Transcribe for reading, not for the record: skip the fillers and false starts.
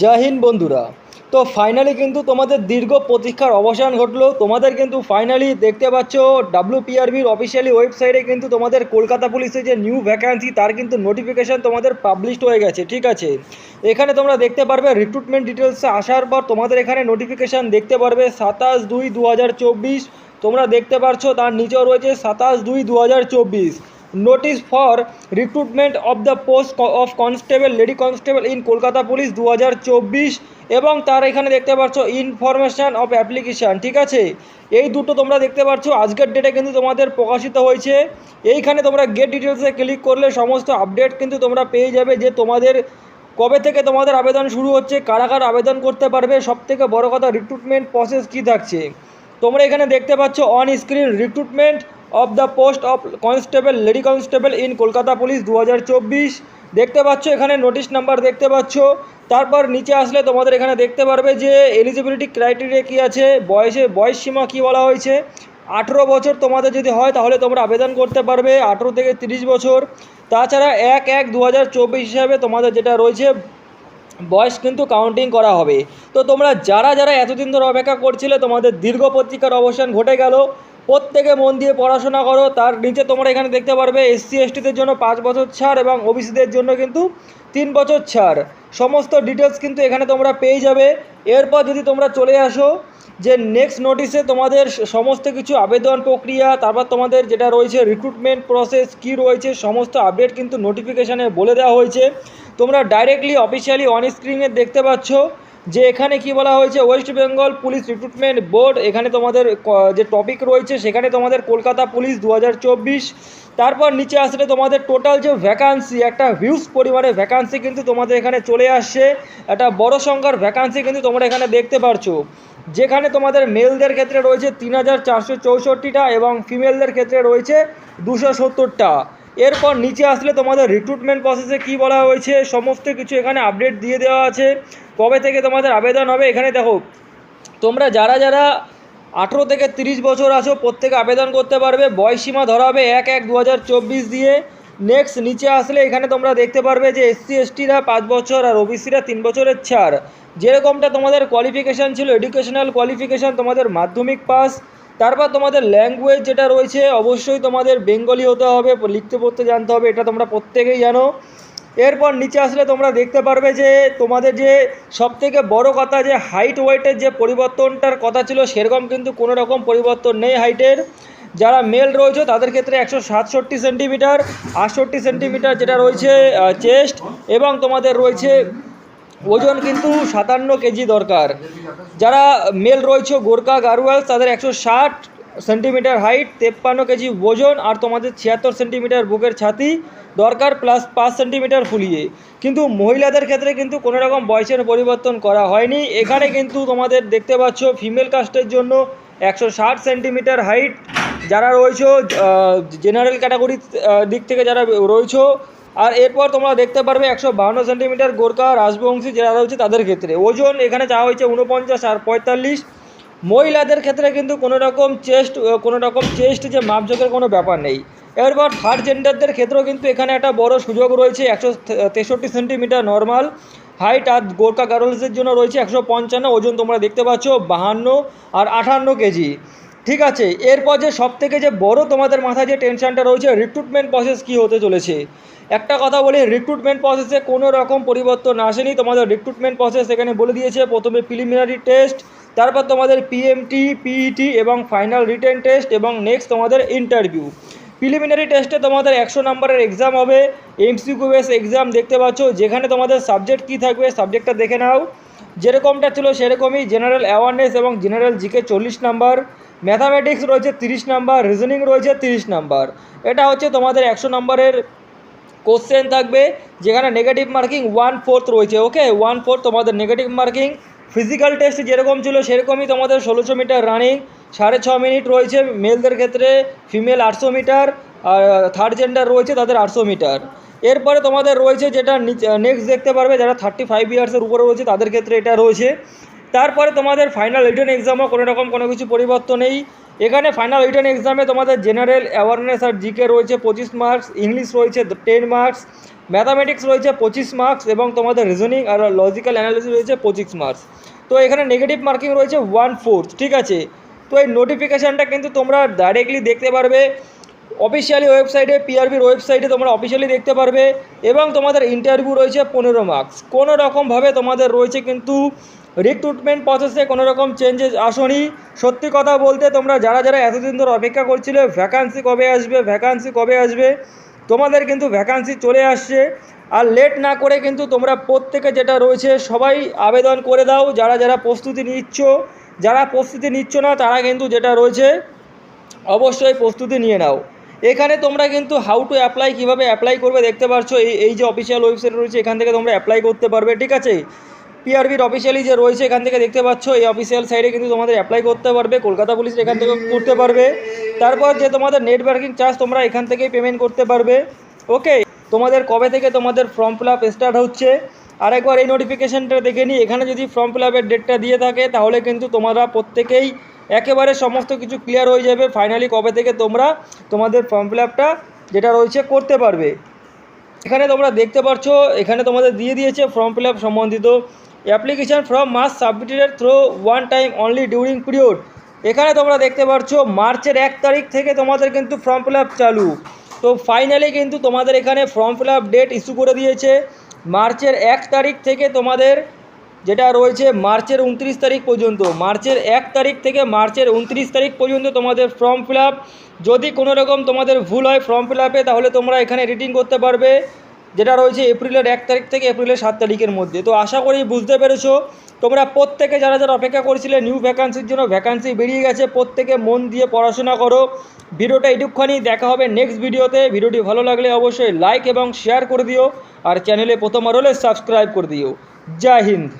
জয় হিন্দ বন্ধুরা। তো ফাইনালি কিন্তু তোমাদের দীর্ঘ প্রতীক্ষার অবসান ঘটলো। তোমাদের কিন্তু ফাইনালি দেখতে পাচ্ছ ডাব্লিউপিআরবির অফিসিয়ালি ওয়েবসাইটে কিন্তু তোমাদের কলকাতা পুলিশের যে নিউ ভ্যাকান্সি তার কিন্তু নোটিফিকেশান তোমাদের পাবলিশড হয়ে গেছে। ঠিক আছে, এখানে তোমরা দেখতে পারবে রিক্রুটমেন্ট ডিটেলসে আসার পর তোমাদের এখানে নোটিফিকেশান দেখতে পারবে 27/2/2024। তোমরা দেখতে পাচ্ছ তার নিচেও রয়েছে 27/2/2024 notice for recruitment of the post of constable lady constable in Kolkata police 2024 এবং তার এখানে দেখতে পাচ্ছ ইনফরমেশান অফ অ্যাপ্লিকেশান। ঠিক আছে, এই দুটো তোমরা দেখতে পাচ্ছ আজকের ডেটে কিন্তু তোমাদের প্রকাশিত হয়েছে। এইখানে তোমরা গেট ডিটেলসে ক্লিক করলে সমস্ত আপডেট কিন্তু তোমরা পেয়ে যাবে যে তোমাদের কবে থেকে তোমাদের আবেদন শুরু হচ্ছে, কারা কারা আবেদন করতে পারবে, সবথেকে বড় কথা রিক্রুটমেন্ট প্রসেস কী থাকছে। তোমরা এখানে দেখতে পাচ্ছ on screen recruitment of the post of constable lady constable in Kolkata police 2024 দেখতে পাচ্ছ। এখানে নোটিশ নাম্বার দেখতে পাচ্ছ। তারপর নিচে আসলে তোমাদের এখানে দেখতে পারবে যে এলিজিবিলিটি ক্রাইটেরিয়া কী আছে, বয়স সীমা কী বলা হয়েছে। 18 বছর তোমাদের যদি হয় তাহলে তোমরা আবেদন করতে পারবে, 18 থেকে 30 বছর। তাছাড়া 1/1/2024 হিসাবে তোমাদের যেটা রয়েছে বয়স কিন্তু কাউন্টিং করা হবে। তো তোমরা যারা যারা এতদিন ধরে অপেক্ষা করছিলে তোমাদের দীর্ঘ প্রতীক্ষার অবসান ঘটে গেল। প্রত্যেকে মন দিয়ে পড়াশোনা করো। তার নিচে তোমরা এখানে দেখতে পারবে এসসি এসটিদের জন্য 5 বছর ছাড় এবং ওবিসিদের জন্য কিন্তু 3 বছর ছাড়। সমস্ত ডিটেলস কিন্তু এখানে তোমরা পেয়ে যাবে। এরপর যদি তোমরা চলে আসো যে নেক্সট নোটিশে তোমাদের সমস্ত কিছু আবেদন প্রক্রিয়া, তারপর তোমাদের যেটা রয়েছে রিক্রুটমেন্ট প্রসেস কী রয়েছে সমস্ত আপডেট কিন্তু নোটিফিকেশানে বলে দেওয়া হয়েছে। তোমরা ডাইরেক্টলি অফিসিয়ালি অন স্ক্রিনে দেখতে পাচ্ছ যে এখানে কি বলা হয়েছে West Bengal police recruitment board. এখানে তোমাদের যে টপিক রয়েছে সেখানে তোমাদের কলকাতা পুলিশ 2024। তারপর নিচে আসলে তোমাদের টোটাল যে ভ্যাকান্সি, একটা হিউজ পরিমাণে ভ্যাকান্সি কিন্তু তোমাদের এখানে চলে আসছে। একটা বড় সংখ্যার ভ্যাকান্সি কিন্তু তোমরা এখানে দেখতে পারছো, যেখানে তোমাদের মেলদের ক্ষেত্রে রয়েছে 3464টা এবং ফিমেলদের ক্ষেত্রে রয়েছে 270টা। এরপর নিচে আসলে তোমাদের রিক্রুটমেন্ট প্রসেসে কি বলা হয়েছে সমস্ত কিছু এখানে আপডেট দিয়ে দেওয়া আছে। কবে থেকে তোমাদের আবেদন হবে এখানে দেখো। তোমরা যারা যারা 18 থেকে 30 বছর আছো প্রত্যেকে আবেদন করতে পারবে। বয়সসীমা ধরা হবে 1/1/2024 দিয়ে। নেক্সট নিচে আসলে এখানে তোমরা দেখতে পারবে যে এসসি এসটিরা 5 বছর আর ওবিসিরা 3 বছরের ছাড়। যেরকমটা তোমাদের কোয়ালিফিকেশান ছিল এডুকেশনাল কোয়ালিফিকেশান তোমাদের মাধ্যমিক পাস। তারপর তোমাদের ল্যাঙ্গুয়েজ যেটা রয়েছে অবশ্যই তোমাদের বেঙ্গলি হতে হবে, লিখতে পড়তে জানতে হবে, এটা তোমরা প্রত্যেকেই জানো। এরপর নিচে আসলে তোমরা দেখতে পারবে যে তোমাদের যে সবথেকে বড় কথা যে হাইট ওয়েটের যে পরিবর্তনটার কথা ছিল সেরকম কিন্তু কোনো রকম পরিবর্তন নেই হাইটের। যারা মেল রয়েছে তাদের ক্ষেত্রে 167 সেন্টিমিটার, 68 সেন্টিমিটার যেটা রয়েছে চেস্ট এবং তোমাদের রয়েছে ওজন কিন্তু 57 কেজি দরকার। যারা মেল রয়েছে গোর্খা গারওয়াল তাদের 160 সেন্টিমিটার হাইট, 53 কেজি ওজন আর তোমাদের 76 সেন্টিমিটার বুকের ছাতি দরকার প্লাস 5 সেন্টিমিটার ফুলিয়ে। কিন্তু মহিলাদের ক্ষেত্রে কিন্তু কোনো রকম বয়সের পরিবর্তন করা হয়নি। এখানে কিন্তু তোমাদের দেখতে পাচ্ছ ফিমেল কাস্টের জন্য 160 সেন্টিমিটার হাইট, যারা রয়েছে জেনারেল ক্যাটাগরির দিক থেকে যারা রয়েছে। আর এরপর তোমরা দেখতে পারবে 152 সেন্টিমিটার গোর্খা রাজবংশী যারা রয়েছে তাদের ক্ষেত্রে। ওজন এখানে চাওয়া হয়েছে 49 আর 45। মহিলাদের ক্ষেত্রে কিন্তু কোনো রকম চেস্ট যে মাপজোকের কোনো ব্যাপার নেই। এরপর থার্ড জেন্ডারদের ক্ষেত্রেও কিন্তু এখানে একটা বড় সুযোগ রয়েছে। 163 সেন্টিমিটার নর্মাল হাইট আর গোর্খা গার্লসের জন্য রয়েছে 155। ওজন তোমরা দেখতে পাচ্ছ 52 আর 58 কেজি। ঠিক আছে, এরপর যে সবথেকে যে বড় তোমাদের মাথায় যে টেনশনটা রয়েছে রিক্রুটমেন্ট প্রসেস কী হতে চলেছে। একটা কথা বলি, রিক্রুটমেন্ট প্রসেসে কোনো রকম পরিবর্তন আসেনি। তোমাদের রিক্রুটমেন্ট প্রসেস এখানে বলে দিয়েছে প্রথমে প্রিলিমিনারি টেস্ট, তারপর তোমাদের পিএমটি, পিইটি এবং ফাইনাল রিটেন টেস্ট এবং নেক্সট তোমাদের ইন্টারভিউ। প্রিলিমিনারি টেস্টে তোমাদের 100 নম্বরের এক্সাম হবে, এমসিকিউ বেস এক্সাম দেখতে পাচ্ছ, যেখানে তোমাদের সাবজেক্ট কী থাকবে সাবজেক্টটা দেখে নাও। যেরকমটা ছিল সেরকমই জেনারেল অ্যাওয়ারনেস এবং জেনারেল জিকে 40 নাম্বার, ম্যাথামেটিক্স রয়েছে 30 নাম্বার, রিজনিং রয়েছে 30 নাম্বার। এটা হচ্ছে তোমাদের 100 নম্বরের কোশ্চেন থাকবে, যেখানে নেগেটিভ মার্কিং 1/4 রয়েছে। ওকে, 1/4 তোমাদের নেগেটিভ মার্কিং। ফিজিক্যাল টেস্ট যেরকম ছিল সেরকমই তোমাদের 1600 মিটার রানিং, 6.5 মিনিট রয়েছে মেলদের ক্ষেত্রে, ফিমেল 800 মিটার, আর থার্ড জেন্ডার রয়েছে তাদের 800 মিটার। এরপরে তোমাদের রয়েছে যেটা নেক্সট দেখতে পারবে যারা 35 ইয়ার্সের উপরে রয়েছে তাদের ক্ষেত্রে এটা রয়েছে। তারপরে তোমাদের ফাইনাল রিটেন এক্সামও কোনো রকম কোনো কিছু পরিবর্তন নেই। এখানে ফাইনাল রিটেন এক্সামে তোমাদের জেনারেল অ্যাওয়ারনেস আর জিকে রয়েছে 25 মার্কস, ইংলিশ রয়েছে 10 মার্কস, ম্যাথামেটিক্স রয়েছে 25 মার্কস এবং তোমাদের রিজনিং আর লজিক্যাল অ্যানালিসিস রয়েছে 25 মার্কস। তো এখানে নেগেটিভ মার্কিং রয়েছে 1/4, ঠিক আছে। তো এই নোটিফিকেশানটা কিন্তু তোমরা ডাইরেক্টলি দেখতে পারবে অফিসিয়ালি ওয়েবসাইটে, পিআরবির ওয়েবসাইটে তোমরা অফিসিয়ালি দেখতে পারবে। এবং তোমাদের ইন্টারভিউ রয়েছে 15 মার্কস। কোনো রকমভাবে তোমাদের রয়েছে কিন্তু রিক্রুটমেন্ট প্রসেসে কোনো রকম চেঞ্জেস আসেনি। সত্যি কথা বলতে তোমরা যারা যারা এতদিন ধরে অপেক্ষা করছিলে ভ্যাকান্সি কবে আসবে, তোমাদের কিন্তু ভ্যাকান্সি চলে আসছে। আর লেট না করে কিন্তু তোমরা প্রত্যেকে যেটা রয়েছে সবাই আবেদন করে দাও। যারা যারা প্রস্তুতি নিচ্ছ না তারা কিন্তু যেটা রয়েছে অবশ্যই প্রস্তুতি নিয়ে নাও। এখানে তোমরা কিন্তু হাউ টু অ্যাপ্লাই, কীভাবে অ্যাপ্লাই করবে দেখতে পাচ্ছ। এই যে অফিসিয়াল ওয়েবসাইট রয়েছে এখান থেকে তোমরা অ্যাপ্লাই করতে পারবে, ঠিক আছে। পিআরবির অফিসিয়ালি যে রয়েছে এখান থেকে দেখতে পাচ্ছ, এই অফিসিয়াল সাইটে কিন্তু তোমাদের অ্যাপ্লাই করতে পারবে। কলকাতা পুলিশ এখান থেকে করতে পারবে। তারপর যে তোমাদের নেটওয়ার্কিং চার্জ তোমরা এখান থেকেই পেমেন্ট করতে পারবে। ওকে, তোমাদের কবে থেকে তোমাদের ফর্ম ফিল আপ স্টার্ট হচ্ছে আরেকবার এই নোটিফিকেশানটা দেখে নিই। এখানে যদি ফর্ম ফিল আপের ডেটটা দিয়ে থাকে তাহলে কিন্তু তোমরা প্রত্যেকেই একেবারে সমস্ত কিছু ক্লিয়ার হয়ে যাবে ফাইনালি কবে থেকে তোমরা তোমাদের ফর্ম ফিল আপটা যেটা রয়েছে করতে পারবে। এখানে তোমরা দেখতে পাচ্ছ এখানে তোমাদের দিয়ে দিয়েছে ফর্ম ফিল আপ সম্বন্ধিত application form must submitted through one time only during period. এখানে তোমরা দেখতে পাচ্ছ মার্চের 1 তারিখ থেকে তোমাদের কিন্তু ফর্ম ফিল আপ চালু। তো ফাইনালি কিন্তু তোমাদের এখানে form fill up date issue করে দিয়েছে মার্চের 1 তারিখ থেকে তোমাদের যেটা রয়েছে মার্চের 29 তারিখ পর্যন্ত। মার্চের 1 তারিখ থেকে মার্চের 29 তারিখ পর্যন্ত তোমাদের ফর্ম ফিল আপ। যদি কোনো রকম তোমাদের ভুল হয় ফর্ম ফিল আপে তাহলে তোমরা এখানে এডিটিং করতে পারবে, যেটা রয়েছে এপ্রিলের 1 তারিখ থেকে এপ্রিলের 7 তারিখের মধ্যে। তো আশা করি বুঝতে পেরেছো। তোমরা প্রত্যেকে যারা যারা অপেক্ষা করেছিলে নিউ ভ্যাকান্সির জন্য, ভ্যাকান্সি বেরিয়ে গেছে, প্রত্যেকে মন দিয়ে পড়াশোনা করো। ভিডিওটা এটুকখানি, দেখা হবে নেক্সট ভিডিওতে। ভিডিওটি ভালো লাগলে অবশ্যই লাইক এবং শেয়ার করে দিও আর চ্যানেলে প্রথমবার হলে সাবস্ক্রাইব করে দিও। জয় হিন্দ।